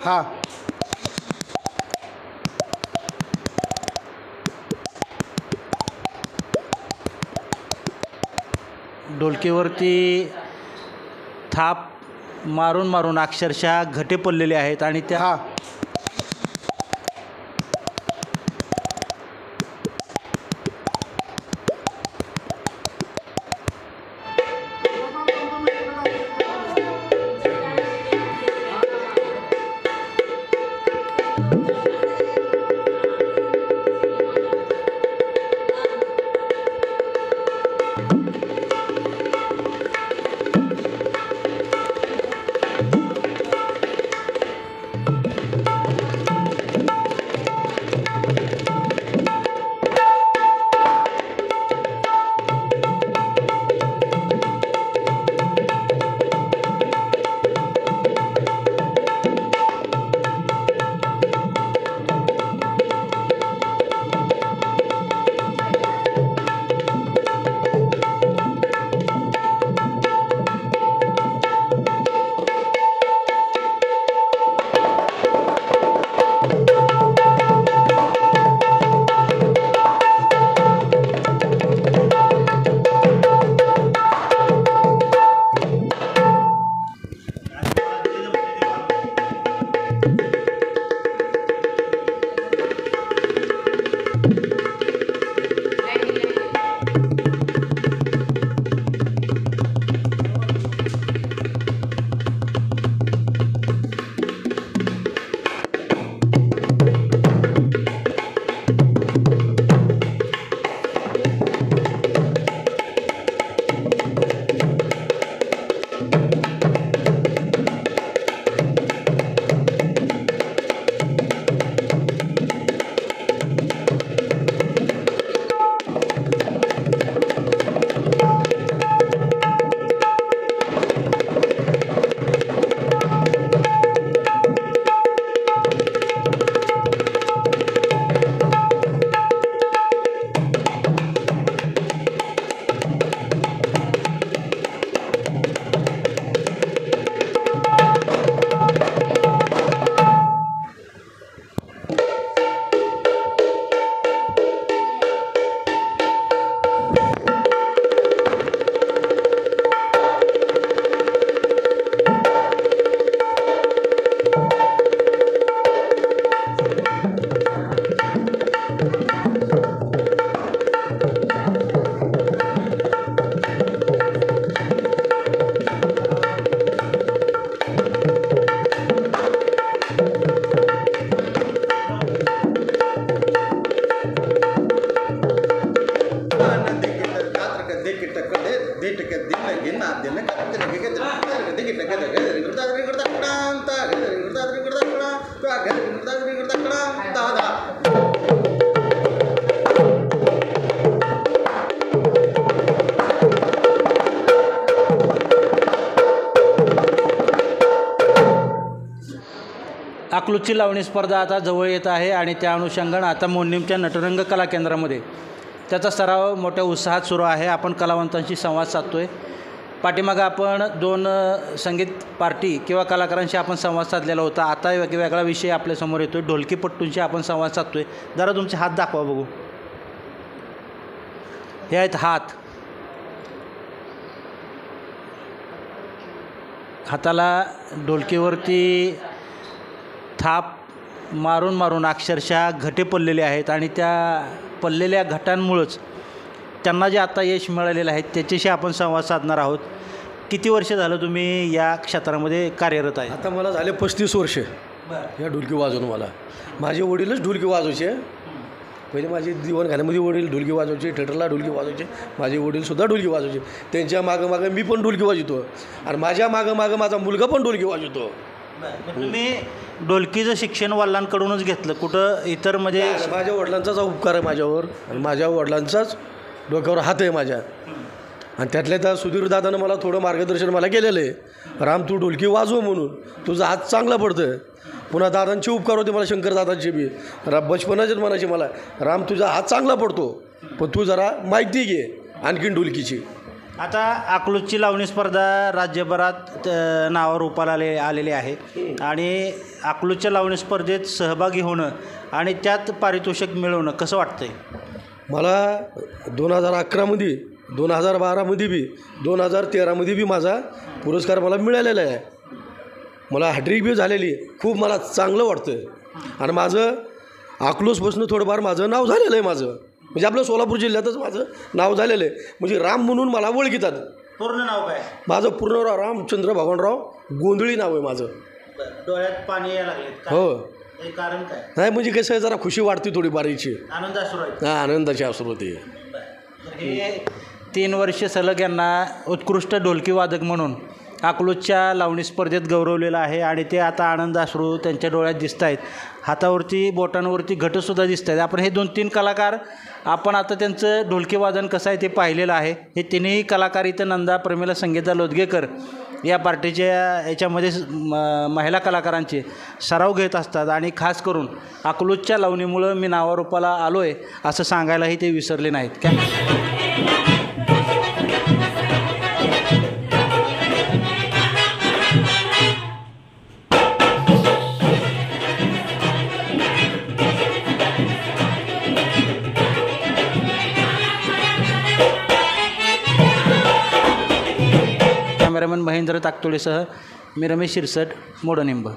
हा. ढोलकीवरती थाप मारून मारून अक्षरशः घटे पडलेले आहेत आणि त्या हा. अकलूजची लावणी स्पर्धा आता जवळ येत आहे आणि त्या अनुषंगानं आता मोडणीमच्या नटरंग कला केंद्रामध्ये त्याचा सराव मोठ्या उत्साहात सुरू आहे. आपण कलावंतांशी संवाद साधतो आहे. पाठीमागं आपण 2 संगीत पार्टी किंवा कलाकारांशी आपण संवाद साधलेला होता. आता वेगवेगळा विषय आपल्यासमोर येतो आहे. ढोलकीपट्टूंशी आपण संवाद साधतो आहे. जरा तुमचे हात दाखवा बघू. हे आहेत हात. हाताला ढोलकीवरती थाप मारून मारून अक्षरशः घटे पडलेले आहेत आणि त्या पडलेल्या घटांमुळंच त्यांना जे आता यश मिळालेलं आहे त्याच्याशी आपण संवाद साधणार आहोत. किती वर्ष झालं तुम्ही या क्षेत्रामध्ये कार्यरत आहे? आता मला झाले 35 वर्ष या ढोलकी वाजवून. मला माझे वडीलच ढोलकी वाजवायचे. पहिले माझे दिवाणखान्यामध्ये वडील ढोलकी वाजवायचे, थिएटरला ढोलकी वाजवायचे. माझे वडीलसुद्धा ढोलकी वाजवायचे. त्यांच्या मागं मी पण ढोलकी वाजवतो आणि माझ्या मागं माझा मुलगा पण ढोलकी वाजवतो. तुम्ही ढोलकीचं शिक्षण वडिलांकडूनच घेतलं? कुठं इतर म्हणजे माझ्या वडिलांचाच उपकार आहे माझ्यावर आणि माझ्या वडिलांचाच डोक्यावर हात आहे माझ्या. आणि त्यातल्या त्या सुधीर दादानं मला थोडं मार्गदर्शन मला केलेलं आहे. राम तू ढोलकी वाजव म्हणून, तुझा हात चांगला पडतं. पुन्हा दादांचे उपकार होते मला, शंकर दादांचे बी. बचपनाचेच म्हणायचे मला, राम तुझा हात चांगला पडतो पण तू जरा माहिती घे आणखीन ढोलकीची. आता अकलूजची लावणी स्पर्धा राज्यभरात नावावर रूपाला आलेली आहे आणि अकलूजच्या लावणी स्पर्धेत सहभागी होणं आणि त्यात पारितोषिक मिळवणं कसं वाटतंय? मला 2011मध्ये 2012मध्ये बी 2013मध्ये बी माझा पुरस्कार मला मिळालेला आहे. मला हॅट्रिक बी झालेली आहे. खूप मला चांगलं वाटतं आहे आणि माझं अकलूजपासून थोडंफार माझं नाव झालेलं आहे. माझं म्हणजे आपलं सोलापूर जिल्ह्यातच माझं नाव झालेलं आहे. म्हणजे राम म्हणून मला ओळखीतात. पूर्ण नाव काय? माझं पूर्ण नाव रामचंद्र भगवानराव गोंधळी नाव आहे माझं. डोळ्यात पाणी यायला लागले. हो. हे कारण काय? नाही म्हणजे कसं आहे, जरा खुशी वाटते थोडी बारीची. आनंद असू राहील. हां, आनंदाची अश्रू होती. हे 3 वर्ष सलग यांना उत्कृष्ट ढोलकी वादक म्हणून अकलूजच्या लावणी स्पर्धेत गौरवलेलं आहे आणि ते आता आनंद अश्रू त्यांच्या डोळ्यात दिसत आहेत. हातावरती बोटांवरती घटसुद्धा दिसत आहेत. आपण हे 2-3 कलाकार आपण आता त्यांचं ढोलकी वादन कसं आहे ते पाहिलेलं आहे. हे तिन्ही कलाकार इथं नंदा, प्रमिला, संगीता लोदगेकर या पार्टीच्या याच्यामध्ये महिला कलाकारांचे सराव घेत असतात आणि खास करून अकलूजच्या लावणीमुळं मी नावारूपाला आलो आहे असं सांगायलाही ते विसरले नाहीत. कॅमेरामॅन महेंद्र ताकतोळेसह मी रमेश शिरसट, मोडनिंब.